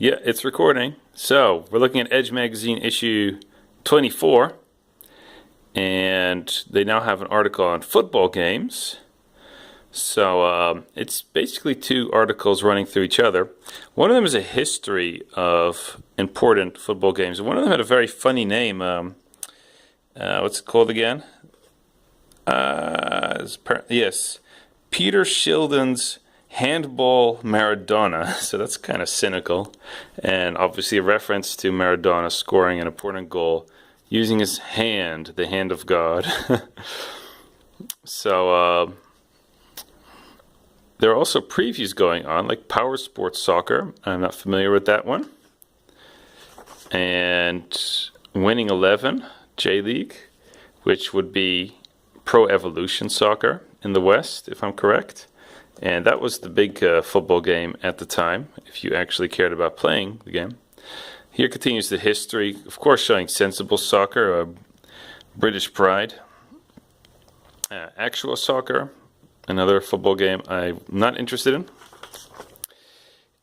Yeah, it's recording. So, we're looking at Edge Magazine issue 24, and they now have an article on football games. So, it's basically two articles running through each other. One of them is a history of important football games. One of them had a very funny name. What's it called again? Yes, Peter Shilton's Handball Maradona. So that's kind of cynical, and obviously a reference to Maradona scoring an important goal using his hand, the hand of God. So there are also previews going on, like Power Sports Soccer. I'm not familiar with that one. And Winning 11 J League, which would be Pro Evolution Soccer in the West, if I'm correct. And that was the big football game at the time, if you actually cared about playing the game. Here continues the history, of course, showing Sensible Soccer, British Pride. Actual Soccer, another football game I'm not interested in.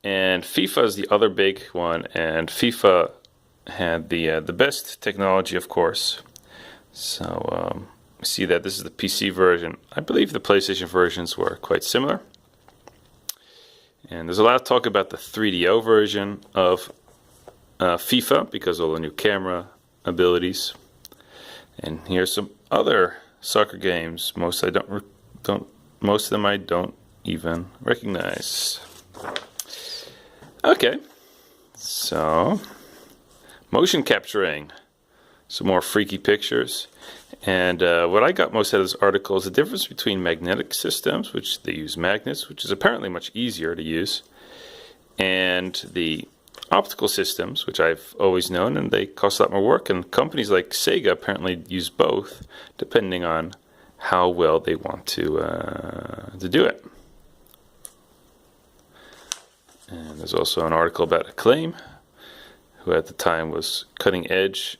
And FIFA is the other big one, and FIFA had the best technology, of course. So see that this is the PC version. I believe the PlayStation versions were quite similar. And there's a lot of talk about the 3DO version of FIFA because of all the new camera abilities. And here's some other soccer games. Most of them I don't even recognize. Okay, so motion capturing, some more freaky pictures. And what I got most out of this article is the difference between magnetic systems, which they use magnets, which is apparently much easier to use, and the optical systems, which I've always known, and they cost a lot more work. And companies like Sega apparently use both, depending on how well they want to do it. And there's also an article about Acclaim, who at the time was cutting edge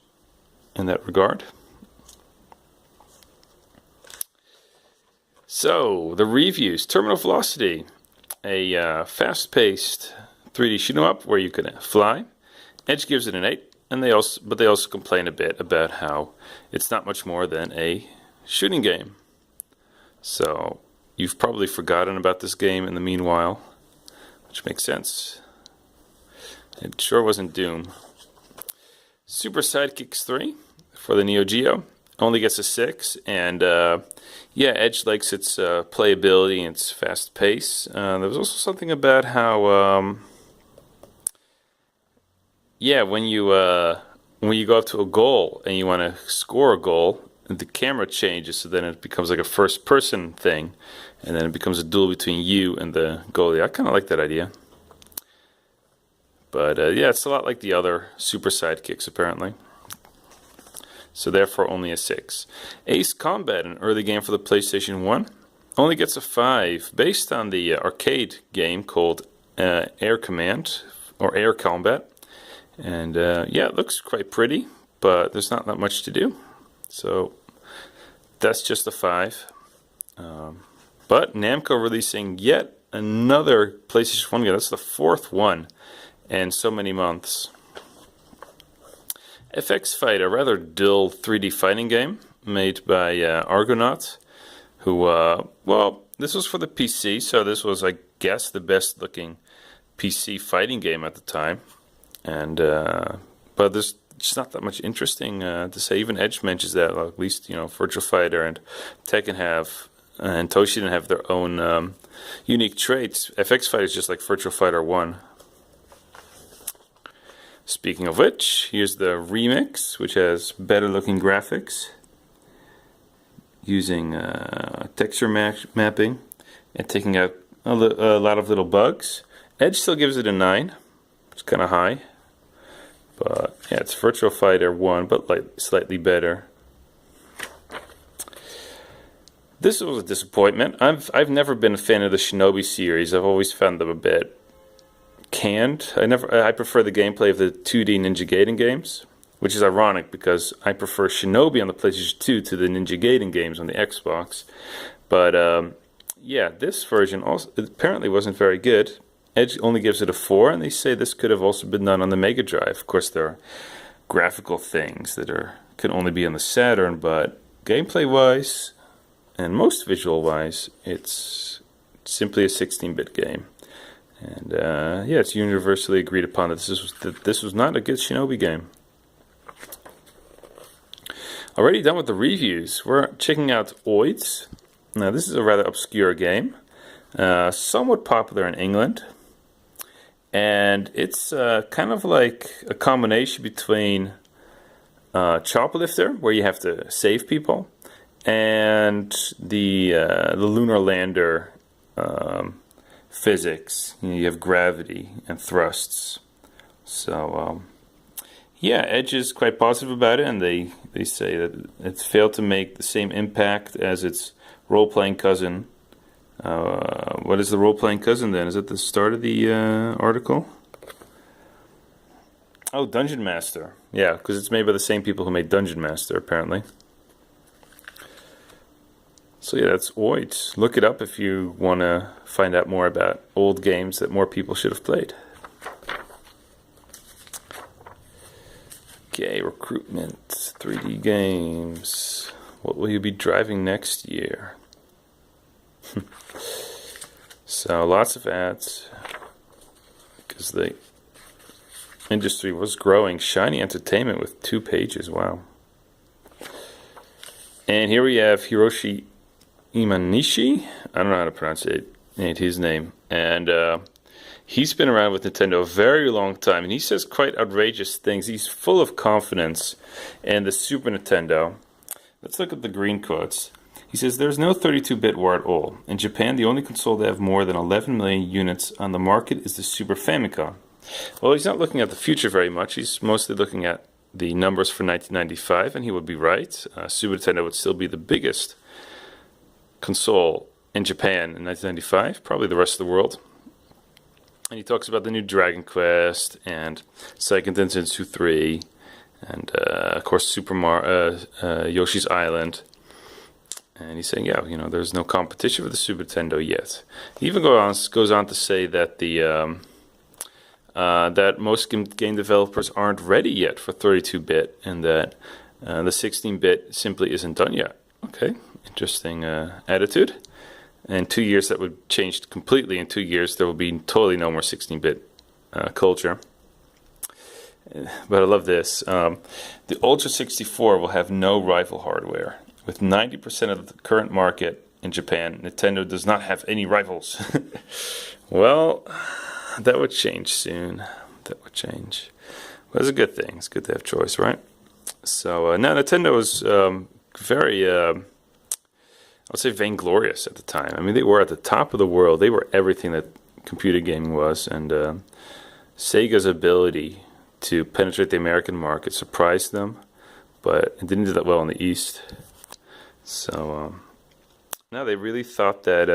in that regard. So, the reviews. Terminal Velocity, a fast-paced 3D shoot 'em up where you can fly. Edge gives it an 8, and they also complain a bit about how it's not much more than a shooting game. So, you've probably forgotten about this game in the meanwhile, which makes sense. It sure wasn't Doom. Super Sidekicks 3 for the Neo Geo only gets a 6, and yeah, Edge likes its playability and its fast pace. There was also something about how yeah, when you go up to a goal and you want to score a goal, the camera changes, so then it becomes like a first-person thing, and then it becomes a duel between you and the goalie. I kind of like that idea. But yeah, it's a lot like the other Super Sidekicks, apparently. So therefore only a 6. Ace Combat, an early game for the PlayStation 1, only gets a 5, based on the arcade game called Air Command, or Air Combat. And yeah, it looks quite pretty, but there's not that much to do. So that's just a 5. But Namco releasing yet another PlayStation 1 game. That's the 4th one in so many months. FX Fight, a rather dull 3D fighting game made by Argonaut, who, well, this was for the PC, so this was, I guess, the best looking PC fighting game at the time. And but there's just not that much interesting to say. Even Edge mentions that, well, at least, you know, Virtua Fighter and Tekken have, and Toshinden have their own unique traits. FX Fight is just like Virtua Fighter 1. Speaking of which, here's the remix, which has better looking graphics using texture mapping and taking out a lot of little bugs. Edge still gives it a 9. It's kind of high. But yeah, it's Virtua Fighter 1, but slightly better. This was a disappointment. I've never been a fan of the Shinobi series. I've always found them a bit canned. I prefer the gameplay of the 2D Ninja Gaiden games, which is ironic because I prefer Shinobi on the PlayStation 2 to the Ninja Gaiden games on the Xbox. But yeah, this version also apparently wasn't very good. Edge only gives it a 4, and they say this could have also been done on the Mega Drive. Of course, there are graphical things that can only be on the Saturn, but gameplay-wise and most visual-wise, it's simply a 16-bit game. And yeah, it's universally agreed upon that this was not a good Shinobi game. Already done with the reviews. We're checking out Oids. Now, this is a rather obscure game, somewhat popular in England. And it's kind of like a combination between Choplifter, where you have to save people, and the lunar lander physics. You have gravity and thrusts. So yeah, Edge is quite positive about it, and they say that it's failed to make the same impact as its role-playing cousin. What is the role-playing cousin then? Is it the start of the article? Oh, Dungeon Master. Yeah, because it's made by the same people who made Dungeon Master, apparently. So yeah, that's Oids. Look it up if you want to find out more about old games that more people should have played. Okay, recruitment, 3D games. What will you be driving next year? So lots of ads, because the industry was growing. Shiny Entertainment with 2 pages, wow. And here we have Hiroshi Imanishi. I don't know how to pronounce his name. And he's been around with Nintendo a very long time, and he says quite outrageous things. He's full of confidence in the Super Nintendo. Let's look at the green quotes. He says, there's no 32-bit war at all. In Japan, the only console to have more than 11 million units on the market is the Super Famicom. Well, he's not looking at the future very much. He's mostly looking at the numbers for 1995, and he would be right. Super Nintendo would still be the biggest console in Japan in 1995, probably the rest of the world. And he talks about the new Dragon Quest and Seiken Densetsu 3, and of course Yoshi's Island. And he's saying, yeah, there's no competition for the Super Nintendo yet. He even goes on to say that that most game developers aren't ready yet for 32-bit, and that the 16-bit simply isn't done yet. Okay, interesting attitude. In 2 years, that would change completely. In 2 years, there will be totally no more 16-bit culture. But I love this. The Ultra 64 will have no rival hardware. With 90% of the current market in Japan, Nintendo does not have any rivals. Well, that would change soon. That would change. Well, it's a good thing. It's good to have choice, right? So now Nintendo was very, I'll say, vainglorious at the time. I mean, they were at the top of the world. They were everything that computer gaming was. And Sega's ability to penetrate the American market surprised them, but it didn't do that well in the East. So now they really thought that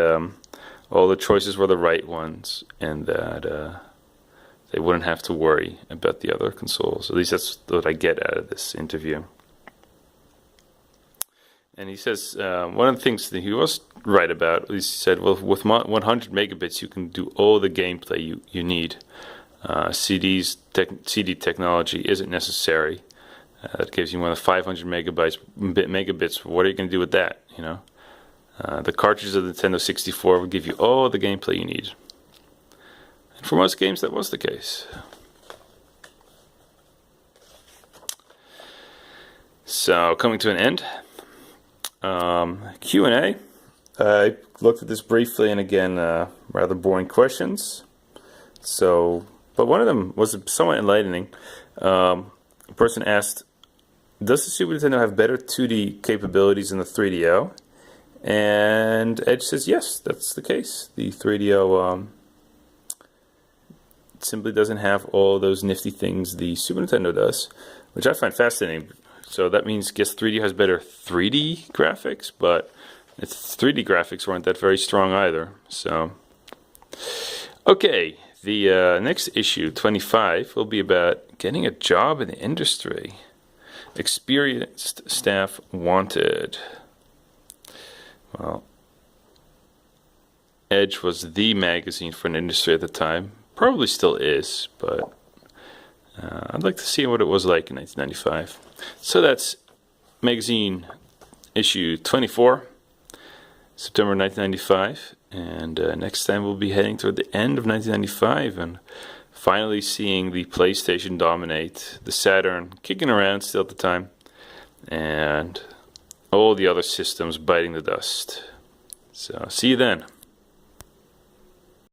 all the choices were the right ones, and that they wouldn't have to worry about the other consoles. At least that's what I get out of this interview. And he says one of the things that he was right about, at least he said, well, with 100 megabits you can do all the gameplay you need. CD technology isn't necessary. That gives you more than 500 megabits. What are you going to do with that? The cartridges of the Nintendo 64 would give you all the gameplay you need. And for most games, that was the case. So, coming to an end. Q&A. I looked at this briefly, and again, rather boring questions. But one of them was somewhat enlightening. A person asked, does the Super Nintendo have better 2D capabilities than the 3DO? And Edge says yes, that's the case. The 3DO simply doesn't have all those nifty things the Super Nintendo does, which I find fascinating. So that means, I guess 3D has better 3D graphics, but its 3D graphics weren't that very strong either. So, okay, the next issue, 25, will be about getting a job in the industry. Experienced staff wanted. Well, Edge was the magazine for an industry at the time. Probably still is, but I'd like to see what it was like in 1995. So that's magazine issue 24, September 1995. And next time we'll be heading toward the end of 1995 and finally seeing the PlayStation dominate, the Saturn kicking around still at the time, and all the other systems biting the dust. So see you then.